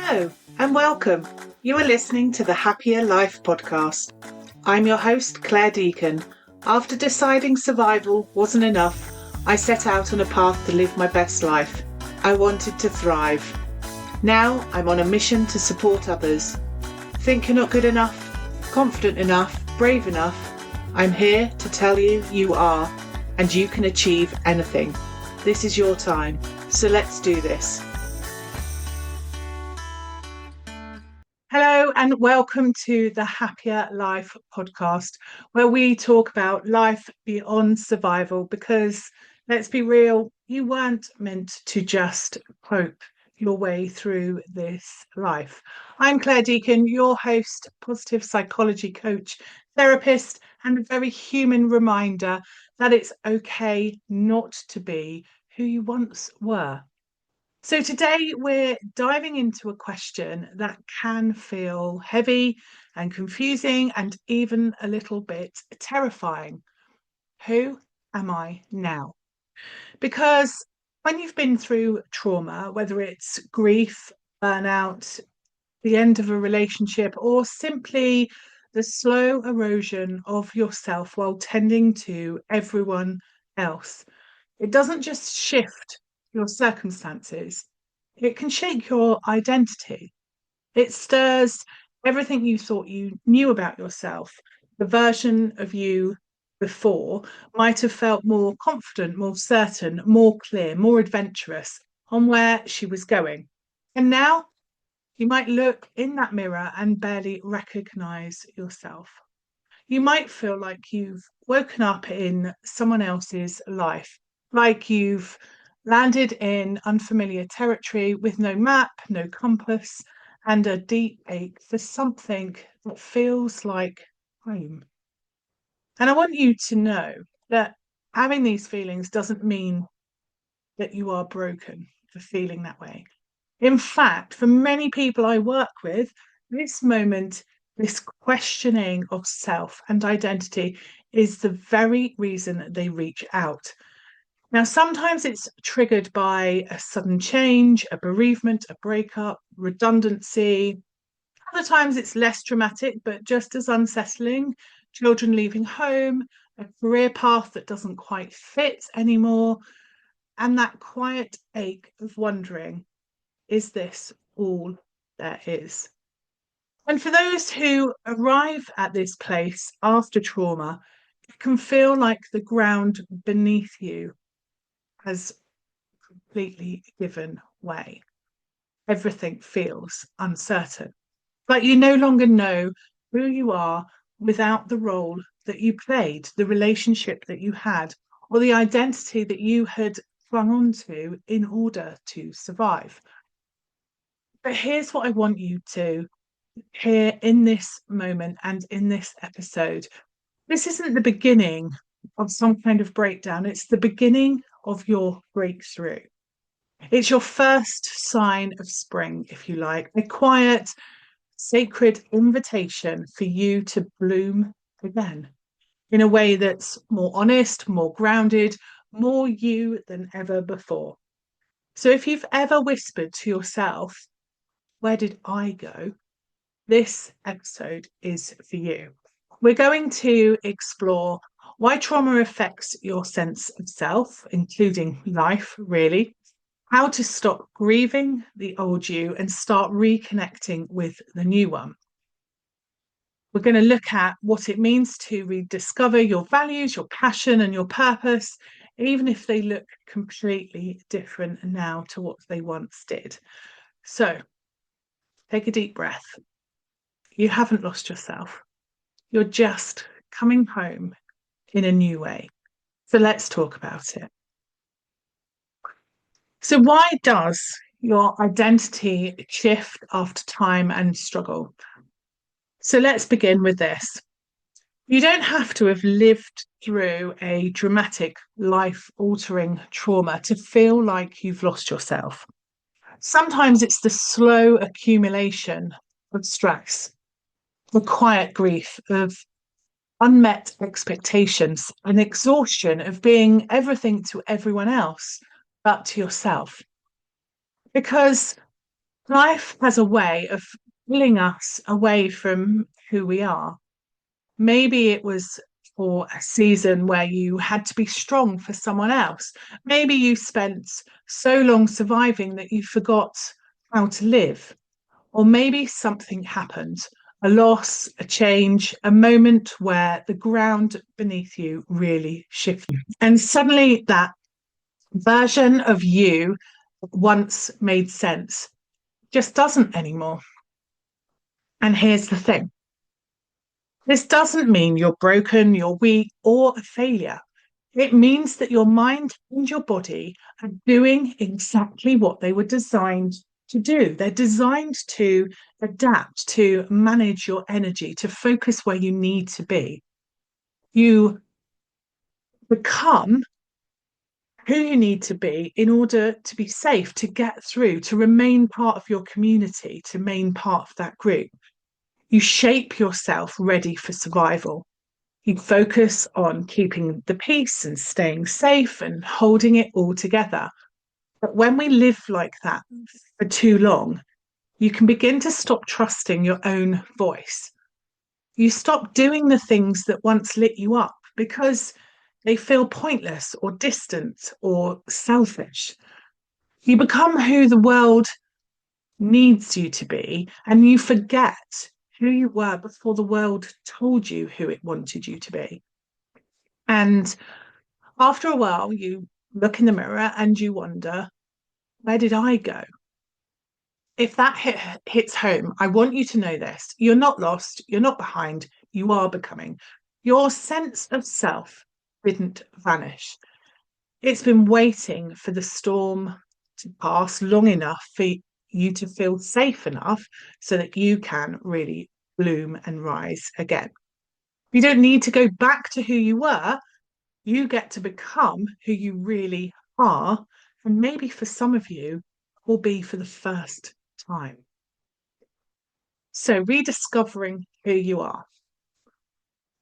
Hello and welcome. You are listening to the Happier Life podcast. I'm your host, Clare Deacon. After deciding survival wasn't enough, I set out on a path to live my best life. I wanted to thrive. Now I'm on a mission to support others. Think you're not good enough, confident enough, brave enough? I'm here to tell you you are, and you can achieve anything. This is your time, so let's do this. Hello and welcome to the Happier Life podcast, where we talk about life beyond survival because, let's be real, you weren't meant to just cope your way through this life. I'm Clare Deacon, your host, positive psychology coach, therapist, and a very human reminder that it's okay not to be who you once were. So today we're diving into a question that can feel heavy and confusing and even a little bit terrifying. Who am I now? Because when you've been through trauma, whether it's grief, burnout, the end of a relationship, or simply the slow erosion of yourself while tending to everyone else, it doesn't just shift your circumstances, it can shake your identity. It stirs everything you thought you knew about yourself. The version of you before might have felt more confident, more certain, more clear, more adventurous on where she was going. And now you might look in that mirror and barely recognize yourself. You might feel like you've woken up in someone else's life, like you've landed in unfamiliar territory with no map, no compass, and a deep ache for something that feels like home. And I want you to know that having these feelings doesn't mean that you are broken for feeling that way. In fact, for many people I work with, this moment, this questioning of self and identity is the very reason they reach out. Now, sometimes it's triggered by a sudden change, a bereavement, a breakup, redundancy. Other times it's less dramatic, but just as unsettling. Children leaving home, a career path that doesn't quite fit anymore, and that quiet ache of wondering, is this all there is? And for those who arrive at this place after trauma, it can feel like the ground beneath you has completely given way. Everything feels uncertain, like you no longer know who you are without the role that you played, the relationship that you had, or the identity that you had clung onto in order to survive. But here's what I want you to hear in this moment and in this episode. This isn't the beginning of some kind of breakdown, it's the beginning of your breakthrough. It's your first sign of spring, if you like, a quiet, sacred invitation for you to bloom again in a way that's more honest, more grounded, more you than ever before. So if you've ever whispered to yourself, where did I go? This episode is for you. We're going to explore why trauma affects your sense of self, including life, really, how to stop grieving the old you and start reconnecting with the new one. We're going to look at what it means to rediscover your values, your passion, and your purpose, even if they look completely different now to what they once did. So, take a deep breath. You haven't lost yourself. You're just coming home in a new way. So let's talk about it. So why does your identity shift after time and struggle? So let's begin with this. You don't have to have lived through a dramatic, life-altering trauma to feel like you've lost yourself. Sometimes it's the slow accumulation of stress, the quiet grief of unmet expectations, an exhaustion of being everything to everyone else but to yourself. Because Life has a way of pulling us away from who we are. Maybe it was for a season where you had to be strong for someone else. Maybe you spent so long surviving that you forgot how to live. Or maybe something happened, a loss, a change, a moment where the ground beneath you really shifted. And suddenly that version of you that once made sense just doesn't anymore. And here's the thing, this doesn't mean you're broken, you're weak, or a failure. It means that your mind and your body are doing exactly what they were designed to do. They're designed to adapt, to manage your energy, to focus where you need to be. You become who you need to be in order to be safe, to get through, to remain part of your community, to remain part of that group. You shape yourself ready for survival. You focus on keeping the peace and staying safe and holding it all together. But when we live like that for too long, you can begin to stop trusting your own voice. You stop doing the things that once lit you up because they feel pointless or distant or selfish. You become who the world needs you to be, and you forget who you were before the world told you who it wanted you to be. And after a while, you look in the mirror and you wonder, where did I go? If that hits home, I want you to know this. You're not lost. You're not behind. You are becoming. Your sense of self didn't vanish. It's been waiting for the storm to pass long enough for you to feel safe enough so that you can really bloom and rise again. You don't need to go back to who you were. You get to become who you really are. And maybe for some of you, will be for the first time. So, rediscovering who you are.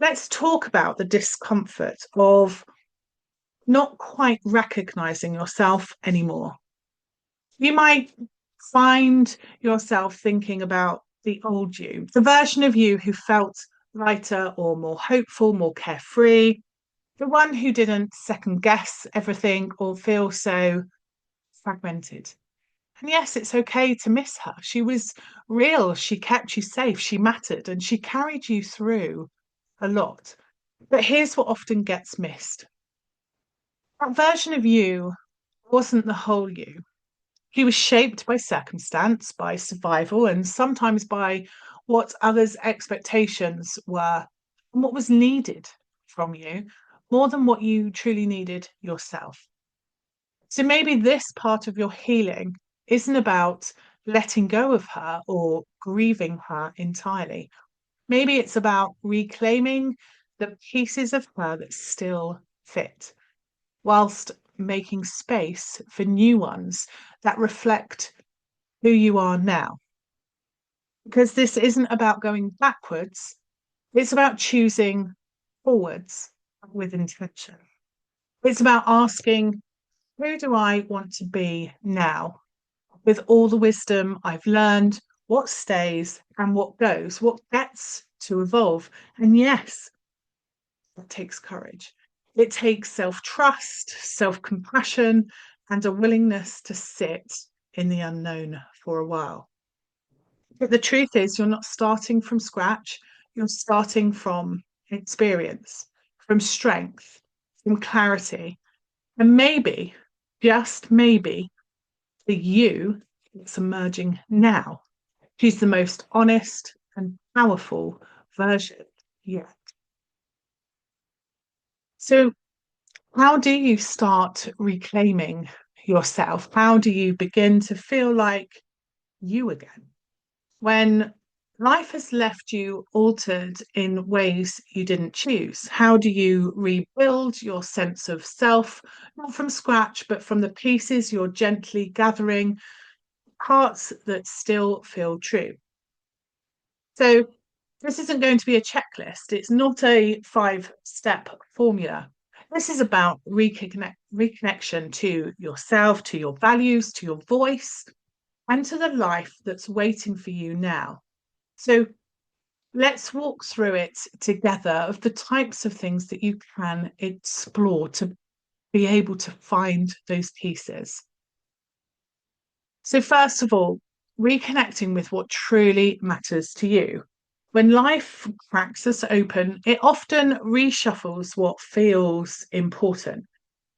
Let's talk about the discomfort of not quite recognizing yourself anymore. You might find yourself thinking about the old you, the version of you who felt lighter or more hopeful, more carefree, the one who didn't second guess everything or feel so fragmented. And yes, it's okay to miss her. She was real. She kept you safe. She mattered and she carried you through a lot. But here's what often gets missed, that version of you wasn't the whole you. He was shaped by circumstance, by survival, and sometimes by what others' expectations were and what was needed from you more than what you truly needed yourself. So maybe this part of your healing isn't about letting go of her or grieving her entirely. Maybe it's about reclaiming the pieces of her that still fit, whilst making space for new ones that reflect who you are now. Because this isn't about going backwards, it's about choosing forwards with intention. It's about asking, who do I want to be now? With all the wisdom I've learned, what stays and what goes, what gets to evolve. And yes, that takes courage. It takes self trust, self compassion, and a willingness to sit in the unknown for a while. But the truth is, you're not starting from scratch, you're starting from experience, from strength, from clarity. And maybe, just maybe, the you that's emerging now. She's the most honest and powerful version yet. So, how do you start reclaiming yourself? How do you begin to feel like you again? When life has left you altered in ways you didn't choose, how do you rebuild your sense of self, not from scratch, but from the pieces you're gently gathering, parts that still feel true? So, this isn't going to be a checklist. It's not a 5-step formula. This is about reconnection to yourself, to your values, to your voice, and to the life that's waiting for you now. So let's walk through it together of the types of things that you can explore to be able to find those pieces. So, first of all, reconnecting with what truly matters to you. When life cracks us open, it often reshuffles what feels important.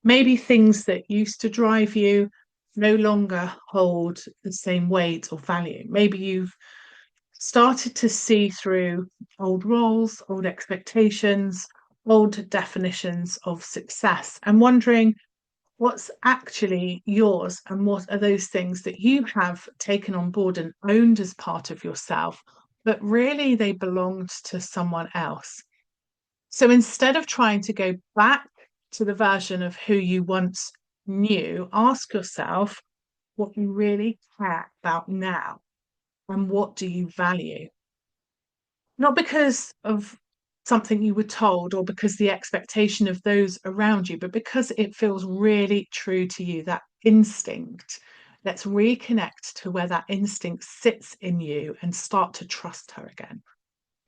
Maybe things that used to drive you no longer hold the same weight or value. Maybe you've started to see through old roles, old expectations, old definitions of success, and wondering what's actually yours and what are those things that you have taken on board and owned as part of yourself, but really they belonged to someone else. So instead of trying to go back to the version of who you once knew, ask yourself what you really care about now and what do you value? Not because of something you were told or because the expectation of those around you, but because it feels really true to you, that instinct. Let's reconnect to where that instinct sits in you and start to trust her again.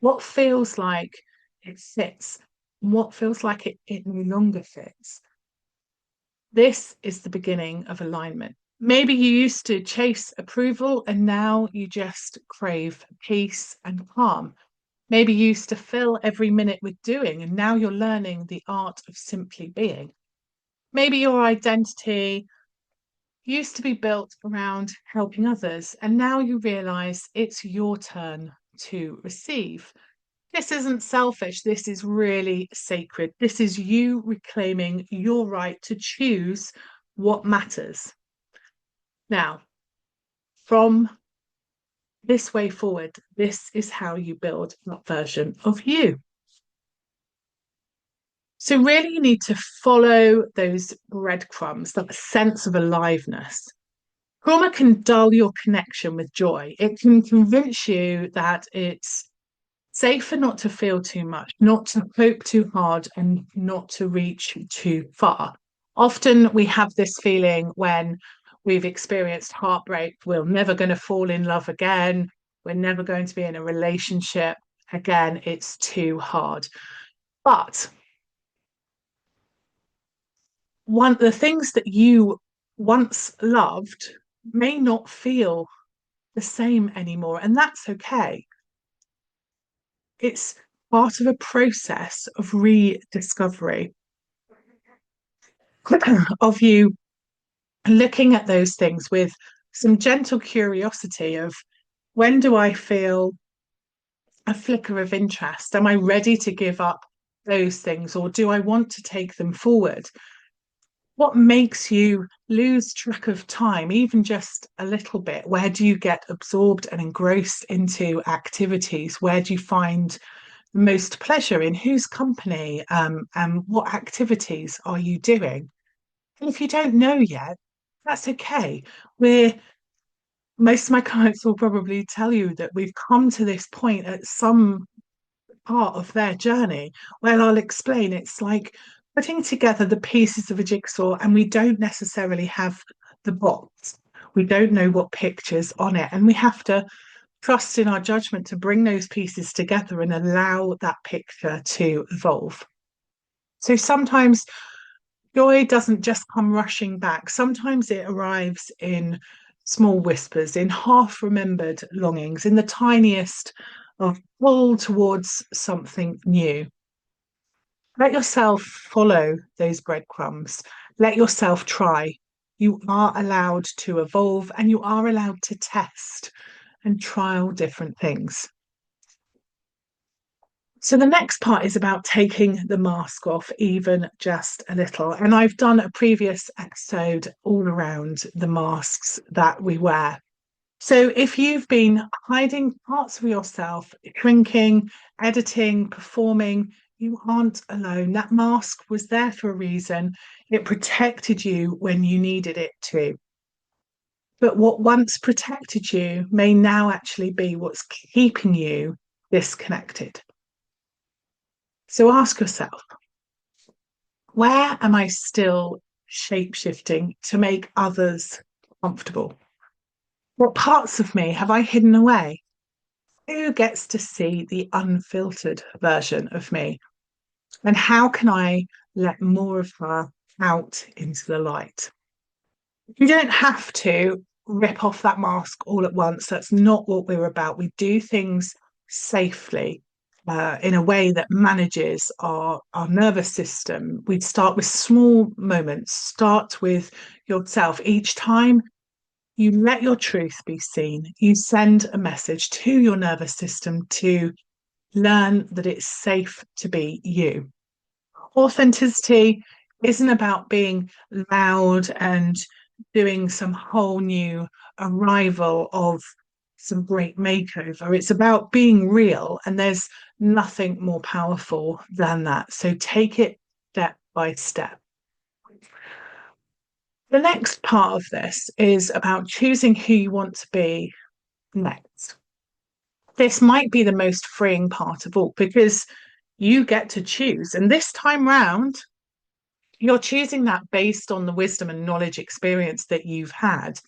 What feels like it fits and what feels like it no longer fits. This is the beginning of alignment. Maybe you used to chase approval and now you just crave peace and calm. Maybe you used to fill every minute with doing, and now you're learning the art of simply being. Maybe your identity used to be built around helping others, and now you realize it's your turn to receive. This isn't selfish, this is really sacred. This is you reclaiming your right to choose what matters. Now, from this way forward, this is how you build that version of you. So, really, you need to follow those breadcrumbs, that sense of aliveness. Trauma can dull your connection with joy. It can convince you that it's safer not to feel too much, not to hope too hard, and not to reach too far. Often we have this feeling when we've experienced heartbreak, we're never going to fall in love again, we're never going to be in a relationship again, it's too hard. But the things that you once loved may not feel the same anymore, and that's okay. It's part of a process of rediscovery, of you looking at those things with some gentle curiosity of when do I feel a flicker of interest? Am I ready to give up those things, or do I want to take them forward? What makes you lose track of time, even just a little bit? Where do you get absorbed and engrossed into activities? Where do you find the most pleasure in whose company? And what activities are you doing? And if you don't know yet, that's okay. Most of my clients will probably tell you that we've come to this point at some part of their journey. Well, I'll explain. It's like putting together the pieces of a jigsaw, and we don't necessarily have the box. We don't know what pictures on it, and we have to trust in our judgment to bring those pieces together and allow that picture to evolve. So sometimes joy doesn't just come rushing back. Sometimes it arrives in small whispers, in half remembered longings, in the tiniest of pull towards something new. Let yourself follow those breadcrumbs. Let yourself try. You are allowed to evolve and you are allowed to test and trial different things. So the next part is about taking the mask off, even just a little. And I've done a previous episode all around the masks that we wear. So if you've been hiding parts of yourself, shrinking, editing, performing, you aren't alone. That mask was there for a reason. It protected you when you needed it to. But what once protected you may now actually be what's keeping you disconnected. So ask yourself, where am I still shape shifting to make others comfortable? What parts of me have I hidden away? Who gets to see the unfiltered version of me? And how can I let more of her out into the light? You don't have to rip off that mask all at once. That's not what we're about. We do things safely, in a way that manages our nervous system. We'd start with small moments. Start with yourself. Each time you let your truth be seen, you send a message to your nervous system to learn that it's safe to be you. Authenticity isn't about being loud and doing some whole new arrival of some great makeover. It's about being real, and there's nothing more powerful than that. So take it step by step. The next part of this is about choosing who you want to be next. This might be the most freeing part of all because you get to choose. And this time round, you're choosing that based on the wisdom and knowledge experience that you've had.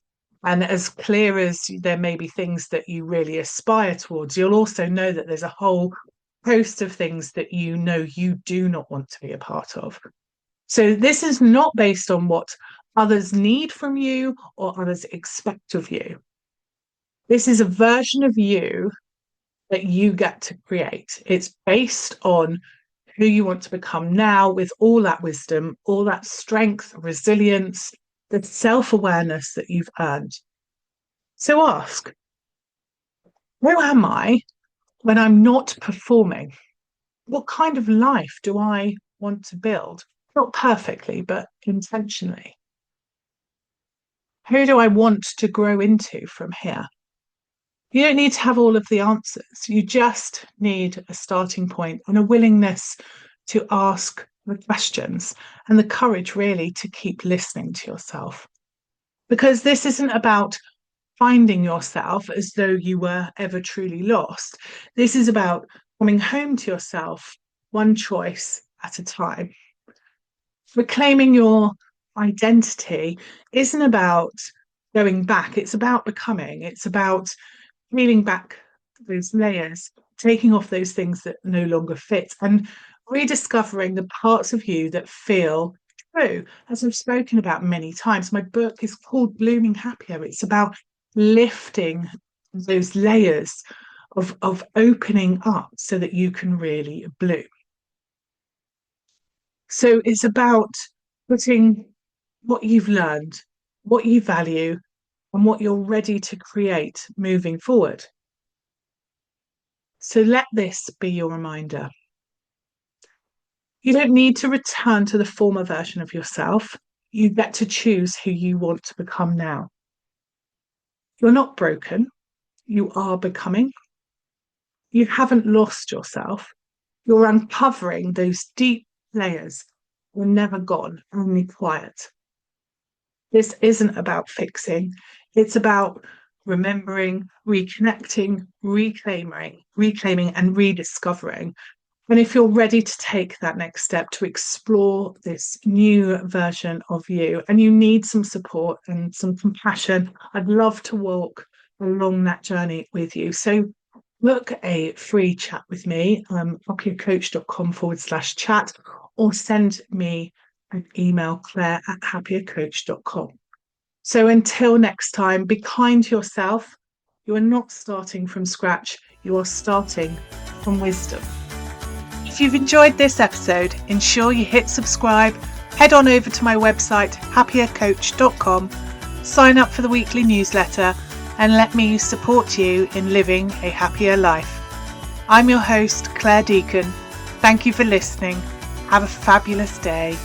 And as clear as there may be things that you really aspire towards, you'll also know that there's a whole host of things that you know you do not want to be a part of. So this is not based on what others need from you or others expect of you. This is a version of you that you get to create. It's based on who you want to become now with all that wisdom, all that strength, resilience, the self-awareness that you've earned. So ask, who am I when I'm not performing? What kind of life do I want to build? Not perfectly, but intentionally. Who do I want to grow into from here? You don't need to have all of the answers. You just need a starting point and a willingness to ask the questions and the courage, really, to keep listening to yourself. Because this isn't about finding yourself as though you were ever truly lost. This is about coming home to yourself one choice at a time. Reclaiming your identity isn't about going back, it's about becoming. It's about peeling back those layers, taking off those things that no longer fit, and rediscovering the parts of you that feel true. As I've spoken about many times, my book is called Blooming Happier. It's about lifting those layers of opening up so that you can really bloom. So it's about putting what you've learned, what you value, and what you're ready to create moving forward. So let this be your reminder. You don't need to return to the former version of yourself. You get to choose who you want to become now. You're not broken. You are becoming. You haven't lost yourself. You're uncovering those deep layers. You're never gone, only quiet. This isn't about fixing. It's about remembering, reconnecting, reclaiming, and rediscovering. And if you're ready to take that next step to explore this new version of you, and you need some support and some compassion, I'd love to walk along that journey with you. So book a free chat with me, happyacoach.com/chat, or send me an email, claire@happyacoach.com. So until next time, be kind to yourself. You are not starting from scratch. You are starting from wisdom. If you've enjoyed this episode, ensure you hit subscribe, head on over to my website, happyacoach.com, sign up for the weekly newsletter, and let me support you in living a happier life. I'm your host, Clare Deacon. Thank you for listening. Have a fabulous day.